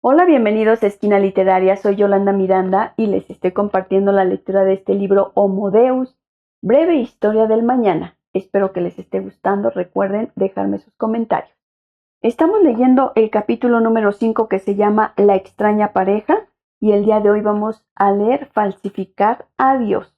Hola, bienvenidos a Esquina Literaria, soy Yolanda Miranda y les estoy compartiendo la lectura de este libro Homo Deus, breve historia del mañana. Espero que les esté gustando, recuerden dejarme sus comentarios. Estamos leyendo el capítulo número 5 que se llama La extraña pareja y el día de hoy vamos a leer Falsificar a Dios.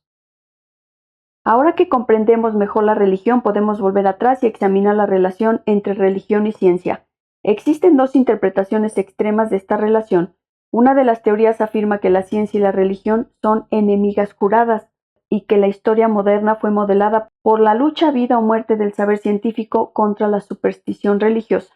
Ahora que comprendemos mejor la religión, podemos volver atrás y examinar la relación entre religión y ciencia. Existen dos interpretaciones extremas de esta relación. Una de las teorías afirma que la ciencia y la religión son enemigas juradas y que la historia moderna fue modelada por la lucha vida o muerte del saber científico contra la superstición religiosa.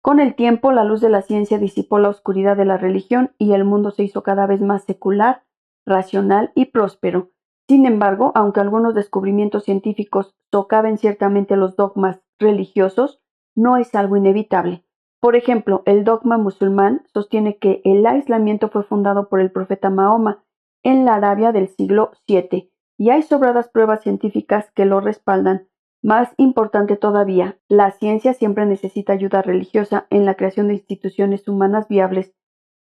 Con el tiempo, la luz de la ciencia disipó la oscuridad de la religión y el mundo se hizo cada vez más secular, racional y próspero. Sin embargo, aunque algunos descubrimientos científicos socaven ciertamente los dogmas religiosos, no es algo inevitable. Por ejemplo, el dogma musulmán sostiene que el aislamiento fue fundado por el profeta Mahoma en la Arabia del siglo VII, y hay sobradas pruebas científicas que lo respaldan. Más importante todavía, la ciencia siempre necesita ayuda religiosa en la creación de instituciones humanas viables.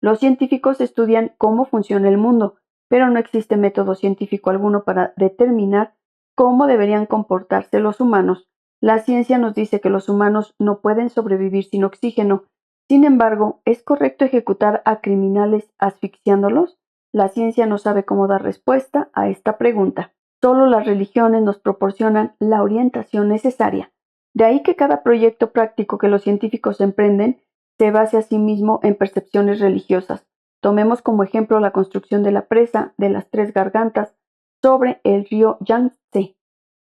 Los científicos estudian cómo funciona el mundo, pero no existe método científico alguno para determinar cómo deberían comportarse los humanos. La ciencia nos dice que los humanos no pueden sobrevivir sin oxígeno. Sin embargo, ¿es correcto ejecutar a criminales asfixiándolos? La ciencia no sabe cómo dar respuesta a esta pregunta. Solo las religiones nos proporcionan la orientación necesaria. De ahí que cada proyecto práctico que los científicos emprenden se base a sí mismo en percepciones religiosas. Tomemos como ejemplo la construcción de la presa de las Tres Gargantas sobre el río Yangtze.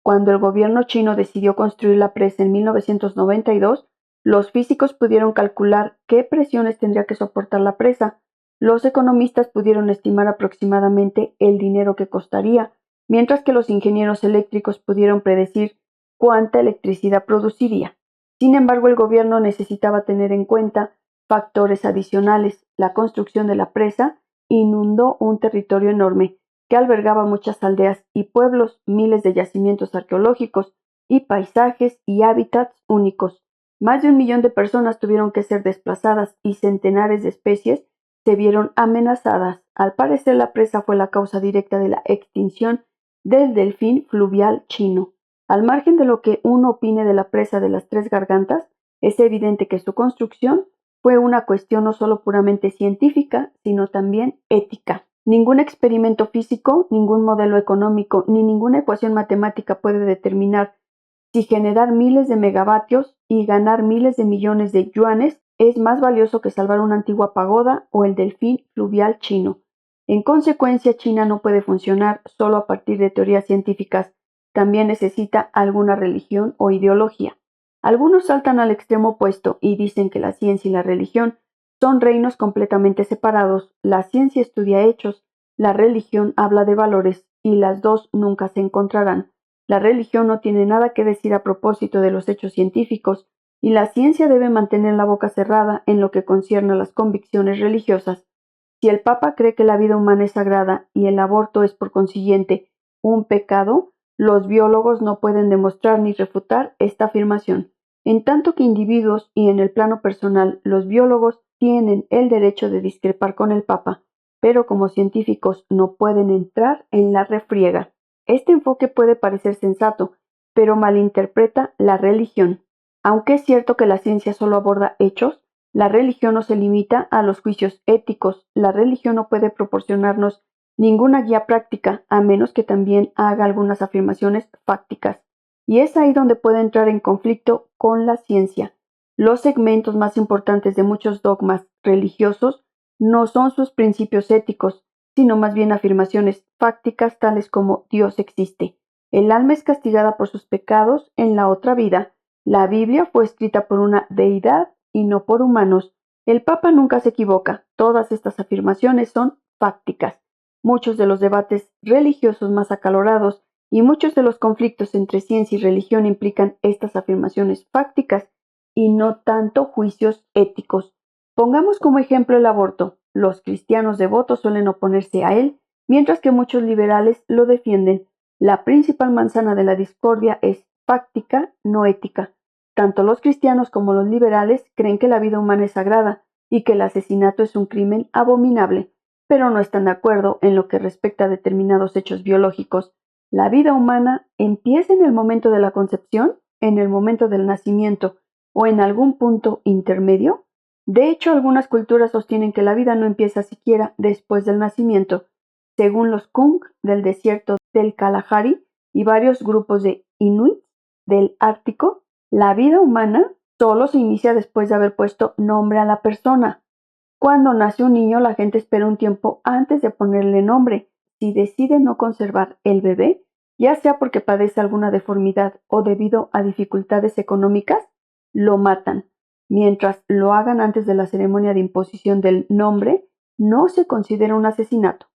Cuando el gobierno chino decidió construir la presa en 1992, los físicos pudieron calcular qué presiones tendría que soportar la presa. Los economistas pudieron estimar aproximadamente el dinero que costaría, mientras que los ingenieros eléctricos pudieron predecir cuánta electricidad produciría. Sin embargo, el gobierno necesitaba tener en cuenta factores adicionales. La construcción de la presa inundó un territorio enorme que albergaba muchas aldeas y pueblos, miles de yacimientos arqueológicos y paisajes y hábitats únicos. Más de 1 millón de personas tuvieron que ser desplazadas y centenares de especies se vieron amenazadas. Al parecer, la presa fue la causa directa de la extinción del delfín fluvial chino. Al margen de lo que uno opine de la presa de las Tres Gargantas, es evidente que su construcción fue una cuestión no solo puramente científica, sino también ética. Ningún experimento físico, ningún modelo económico, ni ninguna ecuación matemática puede determinar si generar miles de megavatios y ganar miles de millones de yuanes es más valioso que salvar una antigua pagoda o el delfín fluvial chino. En consecuencia, China no puede funcionar solo a partir de teorías científicas, también necesita alguna religión o ideología. Algunos saltan al extremo opuesto y dicen que la ciencia y la religión son reinos completamente separados. La ciencia estudia hechos, la religión habla de valores y las dos nunca se encontrarán. La religión no tiene nada que decir a propósito de los hechos científicos y la ciencia debe mantener la boca cerrada en lo que concierne a las convicciones religiosas. Si el Papa cree que la vida humana es sagrada y el aborto es por consiguiente un pecado, los biólogos no pueden demostrar ni refutar esta afirmación. En tanto que individuos y en el plano personal, los biólogos tienen el derecho de discrepar con el Papa, pero como científicos no pueden entrar en la refriega. Este enfoque puede parecer sensato, pero malinterpreta la religión. Aunque es cierto que la ciencia solo aborda hechos, la religión no se limita a los juicios éticos. La religión no puede proporcionarnos ninguna guía práctica, a menos que también haga algunas afirmaciones fácticas. Y es ahí donde puede entrar en conflicto con la ciencia. Los segmentos más importantes de muchos dogmas religiosos no son sus principios éticos, sino más bien afirmaciones fácticas tales como Dios existe. El alma es castigada por sus pecados en la otra vida. La Biblia fue escrita por una deidad y no por humanos. El Papa nunca se equivoca. Todas estas afirmaciones son fácticas. Muchos de los debates religiosos más acalorados y muchos de los conflictos entre ciencia y religión implican estas afirmaciones fácticas y no tanto juicios éticos. Pongamos como ejemplo el aborto. Los cristianos devotos suelen oponerse a él, mientras que muchos liberales lo defienden. La principal manzana de la discordia es fáctica, no ética. Tanto los cristianos como los liberales creen que la vida humana es sagrada, y que el asesinato es un crimen abominable, pero no están de acuerdo en lo que respecta a determinados hechos biológicos. La vida humana empieza en el momento de la concepción, en el momento del nacimiento o en algún punto intermedio. De hecho, algunas culturas sostienen que la vida no empieza siquiera después del nacimiento. Según los Kung del desierto del Kalahari y varios grupos de Inuit del Ártico, la vida humana solo se inicia después de haber puesto nombre a la persona. Cuando nace un niño, la gente espera un tiempo antes de ponerle nombre. Si decide no conservar el bebé, ya sea porque padece alguna deformidad o debido a dificultades económicas, lo matan. Mientras lo hagan antes de la ceremonia de imposición del nombre, no se considera un asesinato.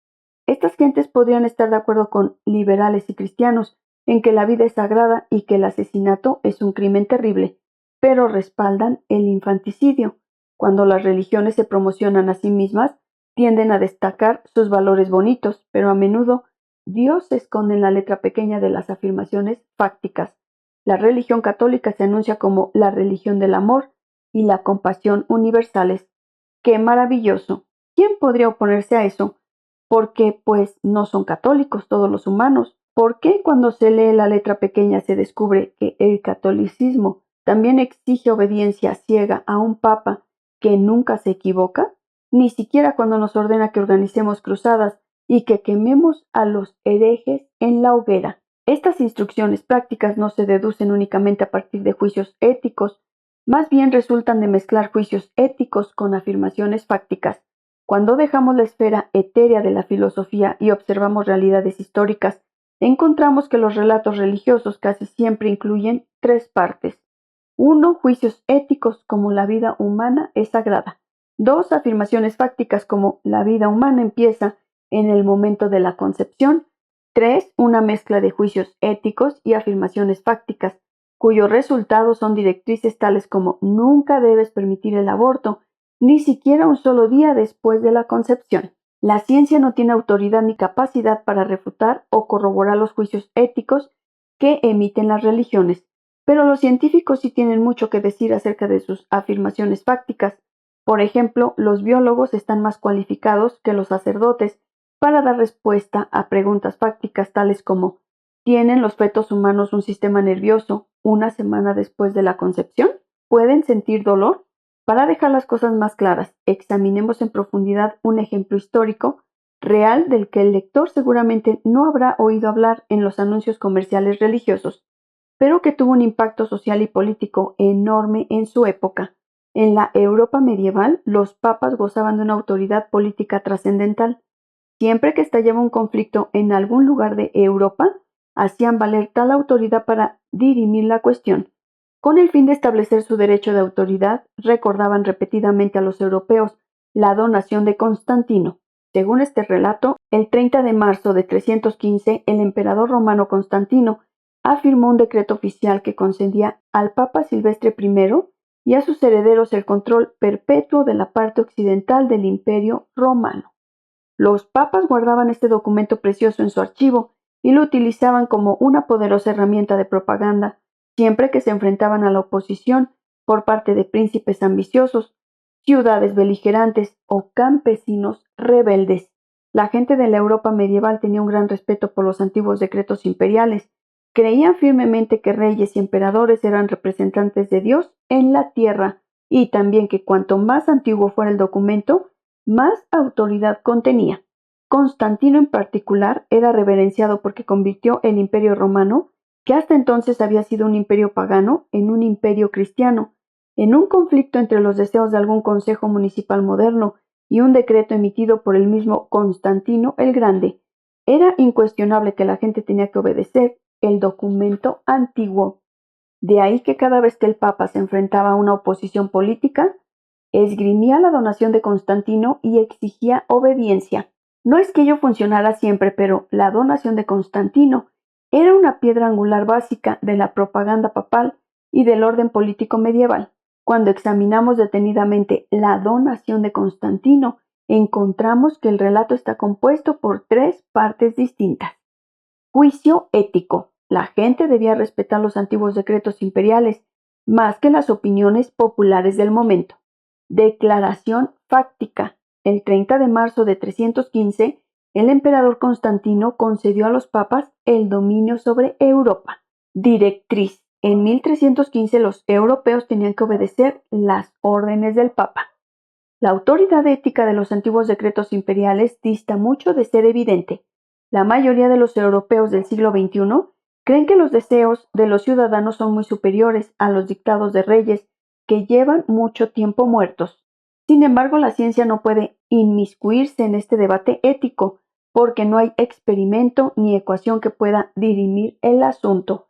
Estas gentes podrían estar de acuerdo con liberales y cristianos en que la vida es sagrada y que el asesinato es un crimen terrible, pero respaldan el infanticidio. Cuando las religiones se promocionan a sí mismas, tienden a destacar sus valores bonitos, pero a menudo Dios se esconde en la letra pequeña de las afirmaciones fácticas. La religión católica se anuncia como la religión del amor y la compasión universales. ¡Qué maravilloso! ¿Quién podría oponerse a eso? Porque, pues, no son católicos todos los humanos. ¿Por qué cuando se lee la letra pequeña se descubre que el catolicismo también exige obediencia ciega a un papa que nunca se equivoca? Ni siquiera cuando nos ordena que organicemos cruzadas y que quememos a los herejes en la hoguera. Estas instrucciones prácticas no se deducen únicamente a partir de juicios éticos, más bien resultan de mezclar juicios éticos con afirmaciones fácticas. Cuando dejamos la esfera etérea de la filosofía y observamos realidades históricas, encontramos que los relatos religiosos casi siempre incluyen tres partes. 1. Juicios éticos como la vida humana es sagrada. 2. Afirmaciones fácticas como la vida humana empieza en el momento de la concepción. 3. Una mezcla de juicios éticos y afirmaciones fácticas, cuyos resultados son directrices tales como nunca debes permitir el aborto, ni siquiera un solo día después de la concepción. La ciencia no tiene autoridad ni capacidad para refutar o corroborar los juicios éticos que emiten las religiones, pero los científicos sí tienen mucho que decir acerca de sus afirmaciones fácticas. Por ejemplo, los biólogos están más cualificados que los sacerdotes para dar respuesta a preguntas fácticas tales como ¿tienen los fetos humanos un sistema nervioso una semana después de la concepción? ¿Pueden sentir dolor? Para dejar las cosas más claras, examinemos en profundidad un ejemplo histórico real del que el lector seguramente no habrá oído hablar en los anuncios comerciales religiosos, pero que tuvo un impacto social y político enorme en su época. En la Europa medieval, los papas gozaban de una autoridad política trascendental. Siempre que estallaba un conflicto en algún lugar de Europa, hacían valer tal autoridad para dirimir la cuestión. Con el fin de establecer su derecho de autoridad, recordaban repetidamente a los europeos la donación de Constantino. Según este relato, el 30 de marzo de 315, el emperador romano Constantino afirmó un decreto oficial que concedía al Papa Silvestre I y a sus herederos el control perpetuo de la parte occidental del Imperio Romano. Los papas guardaban este documento precioso en su archivo y lo utilizaban como una poderosa herramienta de propaganda siempre que se enfrentaban a la oposición por parte de príncipes ambiciosos, ciudades beligerantes o campesinos rebeldes. La gente de la Europa medieval tenía un gran respeto por los antiguos decretos imperiales. Creían firmemente que reyes y emperadores eran representantes de Dios en la tierra y también que cuanto más antiguo fuera el documento, más autoridad contenía. Constantino en particular era reverenciado porque convirtió el Imperio Romano, que hasta entonces había sido un imperio pagano, en un imperio cristiano. En un conflicto entre los deseos de algún consejo municipal moderno y un decreto emitido por el mismo Constantino el Grande, era incuestionable que la gente tenía que obedecer el documento antiguo. De ahí que cada vez que el Papa se enfrentaba a una oposición política, esgrimía la donación de Constantino y exigía obediencia. No es que ello funcionara siempre, pero la donación de Constantino era una piedra angular básica de la propaganda papal y del orden político medieval. Cuando examinamos detenidamente la donación de Constantino, encontramos que el relato está compuesto por tres partes distintas. Juicio ético. La gente debía respetar los antiguos decretos imperiales más que las opiniones populares del momento. Declaración fáctica. El 30 de marzo de 315, el emperador Constantino concedió a los papas el dominio sobre Europa. Directriz. En 1315 los europeos tenían que obedecer las órdenes del papa. La autoridad ética de los antiguos decretos imperiales dista mucho de ser evidente. La mayoría de los europeos del siglo XXI creen que los deseos de los ciudadanos son muy superiores a los dictados de reyes que llevan mucho tiempo muertos. Sin embargo, la ciencia no puede inmiscuirse en este debate ético, porque no hay experimento ni ecuación que pueda dirimir el asunto.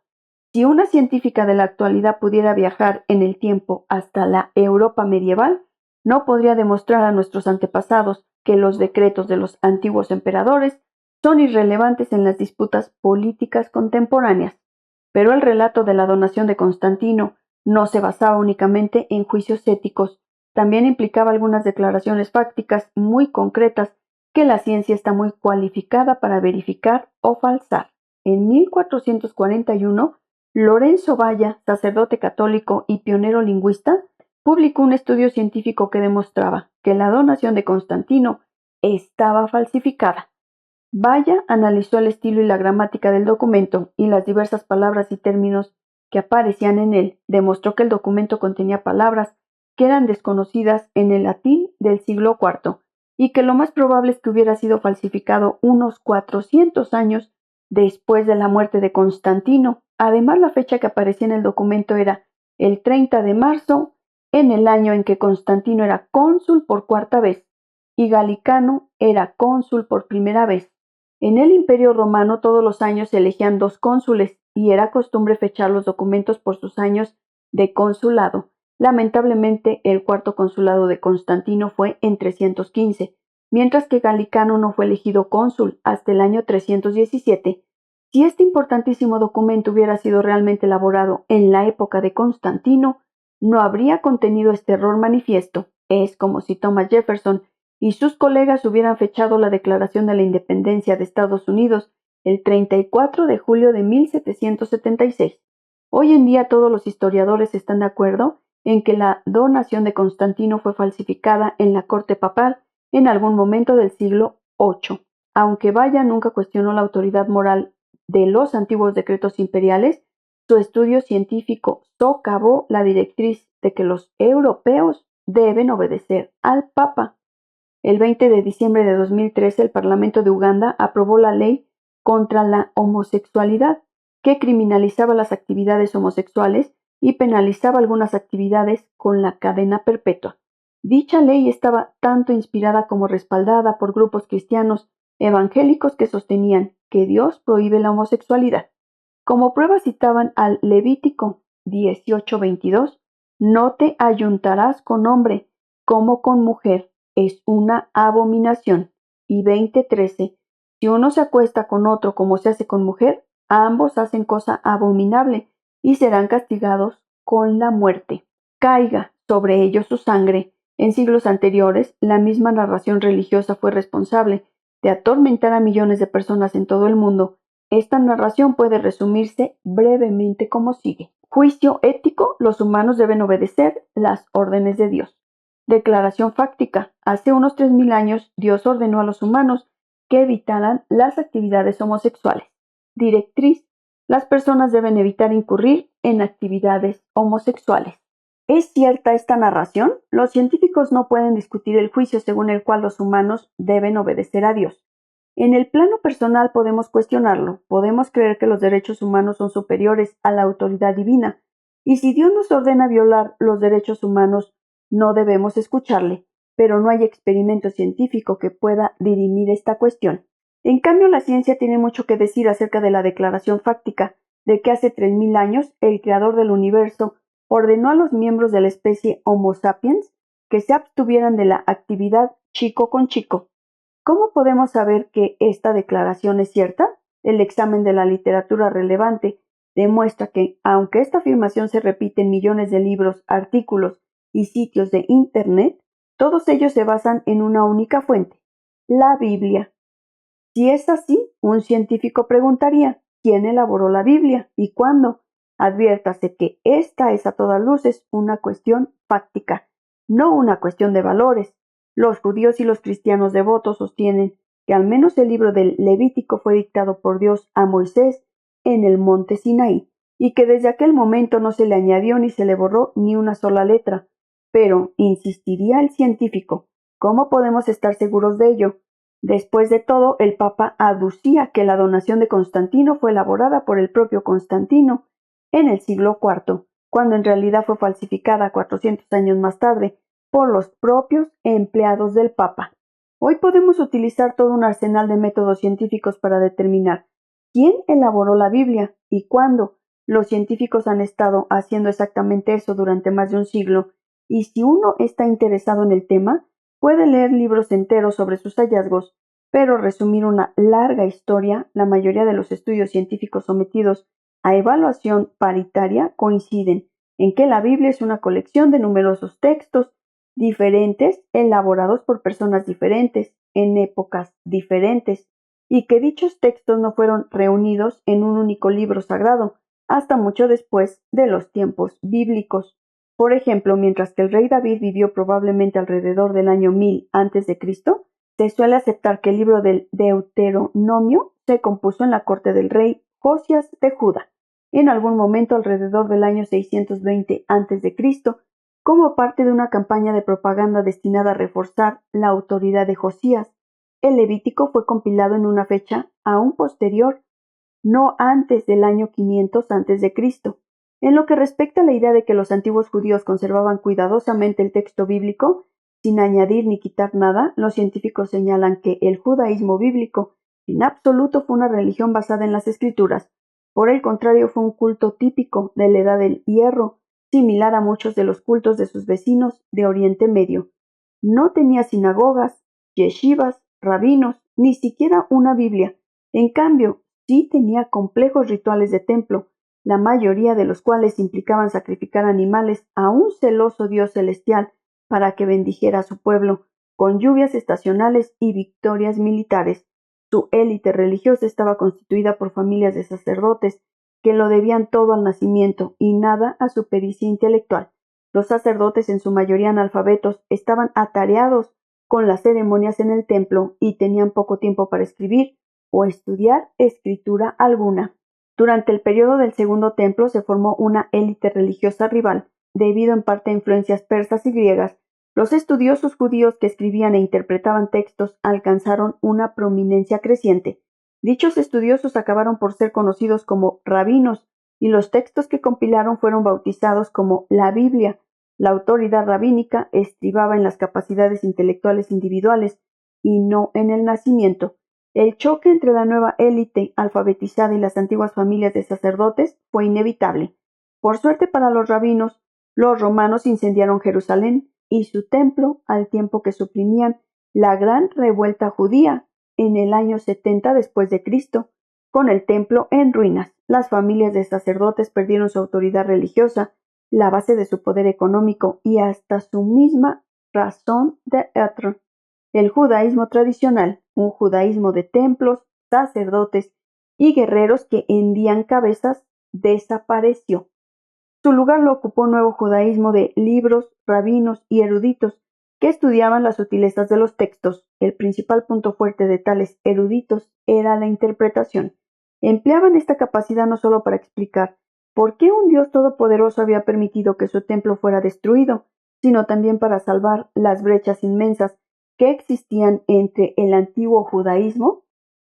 Si una científica de la actualidad pudiera viajar en el tiempo hasta la Europa medieval, no podría demostrar a nuestros antepasados que los decretos de los antiguos emperadores son irrelevantes en las disputas políticas contemporáneas. Pero el relato de la donación de Constantino no se basaba únicamente en juicios éticos, también implicaba algunas declaraciones fácticas muy concretas que la ciencia está muy cualificada para verificar o falsar. En 1441, Lorenzo Valla, sacerdote católico y pionero lingüista, publicó un estudio científico que demostraba que la donación de Constantino estaba falsificada. Valla analizó el estilo y la gramática del documento y las diversas palabras y términos que aparecían en él. Demostró que el documento contenía palabras que eran desconocidas en el latín del siglo IV y que lo más probable es que hubiera sido falsificado unos 400 años después de la muerte de Constantino. Además, la fecha que aparecía en el documento era el 30 de marzo, en el año en que Constantino era cónsul por cuarta vez y Galicano era cónsul por primera vez. En el Imperio Romano todos los años se elegían 2 cónsules y era costumbre fechar los documentos por sus años de consulado. Lamentablemente, el cuarto consulado de Constantino fue en 315, mientras que Galicano no fue elegido cónsul hasta el año 317. Si este importantísimo documento hubiera sido realmente elaborado en la época de Constantino, no habría contenido este error manifiesto. Es como si Thomas Jefferson y sus colegas hubieran fechado la Declaración de la Independencia de Estados Unidos el 34 de julio de 1776. Hoy en día todos los historiadores están de acuerdo en que la donación de Constantino fue falsificada en la corte papal en algún momento del siglo VIII. Aunque Valla nunca cuestionó la autoridad moral de los antiguos decretos imperiales, su estudio científico socavó la directriz de que los europeos deben obedecer al Papa. El 20 de diciembre de 2013, el Parlamento de Uganda aprobó la ley contra la homosexualidad, que criminalizaba las actividades homosexuales y penalizaba algunas actividades con la cadena perpetua. Dicha ley estaba tanto inspirada como respaldada por grupos cristianos evangélicos que sostenían que Dios prohíbe la homosexualidad. Como prueba citaban al Levítico 18:22, no te ayuntarás con hombre como con mujer, es una abominación. Y 20:13, si uno se acuesta con otro como se hace con mujer, ambos hacen cosa abominable y serán castigados con la muerte. Caiga sobre ellos su sangre. En siglos anteriores, la misma narración religiosa fue responsable de atormentar a millones de personas en todo el mundo. Esta narración puede resumirse brevemente como sigue. Juicio ético: los humanos deben obedecer las órdenes de Dios. Declaración fáctica: hace unos 3000 años Dios ordenó a los humanos que evitaran las actividades homosexuales. Directriz: las personas deben evitar incurrir en actividades homosexuales. ¿Es cierta esta narración? Los científicos no pueden discutir el juicio según el cual los humanos deben obedecer a Dios. En el plano personal podemos cuestionarlo, podemos creer que los derechos humanos son superiores a la autoridad divina, y si Dios nos ordena violar los derechos humanos, no debemos escucharle, pero no hay experimento científico que pueda dirimir esta cuestión. En cambio, la ciencia tiene mucho que decir acerca de la declaración fáctica de que hace 3000 años el creador del universo ordenó a los miembros de la especie Homo sapiens que se abstuvieran de la actividad chico con chico. ¿Cómo podemos saber que esta declaración es cierta? El examen de la literatura relevante demuestra que, aunque esta afirmación se repite en millones de libros, artículos y sitios de Internet, todos ellos se basan en una única fuente, la Biblia. Si es así, un científico preguntaría, ¿quién elaboró la Biblia y cuándo? Adviértase que esta es a todas luces una cuestión fáctica no una cuestión de valores. Los judíos y los cristianos devotos sostienen que al menos el libro del Levítico fue dictado por Dios a Moisés en el monte Sinaí, y que desde aquel momento no se le añadió ni se le borró ni una sola letra. Pero, insistiría el científico, ¿cómo podemos estar seguros de ello? Después de todo, el Papa aducía que la donación de Constantino fue elaborada por el propio Constantino en el siglo IV, cuando en realidad fue falsificada 400 años más tarde por los propios empleados del Papa. Hoy podemos utilizar todo un arsenal de métodos científicos para determinar quién elaboró la Biblia y cuándo. Los científicos han estado haciendo exactamente eso durante más de un siglo, y si uno está interesado en el tema, puede leer libros enteros sobre sus hallazgos, pero resumir una larga historia, la mayoría de los estudios científicos sometidos a evaluación paritaria coinciden en que la Biblia es una colección de numerosos textos diferentes elaborados por personas diferentes en épocas diferentes, y que dichos textos no fueron reunidos en un único libro sagrado hasta mucho después de los tiempos bíblicos. Por ejemplo, mientras que el rey David vivió probablemente alrededor del año 1000 a.C., se suele aceptar que el libro del Deuteronomio se compuso en la corte del rey Josías de Judá, en algún momento alrededor del año 620 a.C., como parte de una campaña de propaganda destinada a reforzar la autoridad de Josías. El Levítico fue compilado en una fecha aún posterior, no antes del año 500 a.C. En lo que respecta a la idea de que los antiguos judíos conservaban cuidadosamente el texto bíblico, sin añadir ni quitar nada, los científicos señalan que el judaísmo bíblico en absoluto fue una religión basada en las escrituras. Por el contrario, fue un culto típico de la Edad del Hierro, similar a muchos de los cultos de sus vecinos de Oriente Medio. No tenía sinagogas, yeshivas, rabinos, ni siquiera una Biblia. En cambio, sí tenía complejos rituales de templo, la mayoría de los cuales implicaban sacrificar animales a un celoso Dios celestial para que bendijera a su pueblo, con lluvias estacionales y victorias militares. Su élite religiosa estaba constituida por familias de sacerdotes que lo debían todo al nacimiento y nada a su pericia intelectual. Los sacerdotes, en su mayoría analfabetos, estaban atareados con las ceremonias en el templo y tenían poco tiempo para escribir o estudiar escritura alguna. Durante el periodo del Segundo Templo se formó una élite religiosa rival, debido en parte a influencias persas y griegas. Los estudiosos judíos que escribían e interpretaban textos alcanzaron una prominencia creciente. Dichos estudiosos acabaron por ser conocidos como rabinos, y los textos que compilaron fueron bautizados como la Biblia. La autoridad rabínica estribaba en las capacidades intelectuales individuales y no en el nacimiento. El choque entre la nueva élite alfabetizada y las antiguas familias de sacerdotes fue inevitable. Por suerte para los rabinos, los romanos incendiaron Jerusalén y su templo al tiempo que suprimían la gran revuelta judía en el año 70 después de Cristo, con el templo en ruinas. Las familias de sacerdotes perdieron su autoridad religiosa, la base de su poder económico y hasta su misma razón de être. El judaísmo tradicional, un judaísmo de templos, sacerdotes y guerreros que hendían cabezas, desapareció. Su lugar lo ocupó un nuevo judaísmo de libros, rabinos y eruditos que estudiaban las sutilezas de los textos. El principal punto fuerte de tales eruditos era la interpretación. Empleaban esta capacidad no solo para explicar por qué un Dios todopoderoso había permitido que su templo fuera destruido, sino también para salvar las brechas inmensas que existían entre el antiguo judaísmo,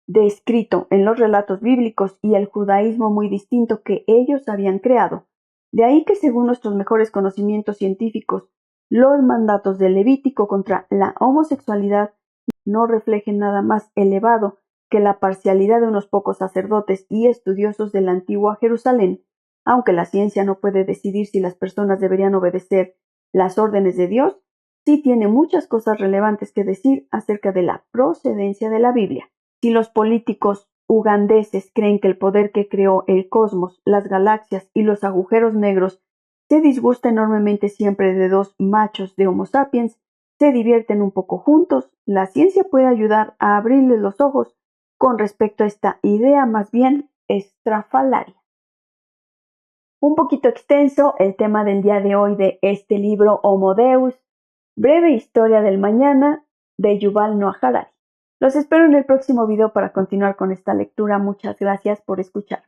descrito en los relatos bíblicos, y el judaísmo muy distinto que ellos habían creado. De ahí que, según nuestros mejores conocimientos científicos, los mandatos del Levítico contra la homosexualidad no reflejen nada más elevado que la parcialidad de unos pocos sacerdotes y estudiosos de la antigua Jerusalén. Aunque la ciencia no puede decidir si las personas deberían obedecer las órdenes de Dios, sí tiene muchas cosas relevantes que decir acerca de la procedencia de la Biblia. Si los políticos ugandeses creen que el poder que creó el cosmos, las galaxias y los agujeros negros se disgusta enormemente siempre de dos machos de Homo sapiens, se divierten un poco juntos, la ciencia puede ayudar a abrirles los ojos con respecto a esta idea más bien estrafalaria. Un poquito extenso el tema del día de hoy de este libro Homo Deus. Breve historia del mañana de Yuval Noah Harari. Los espero en el próximo video para continuar con esta lectura. Muchas gracias por escuchar.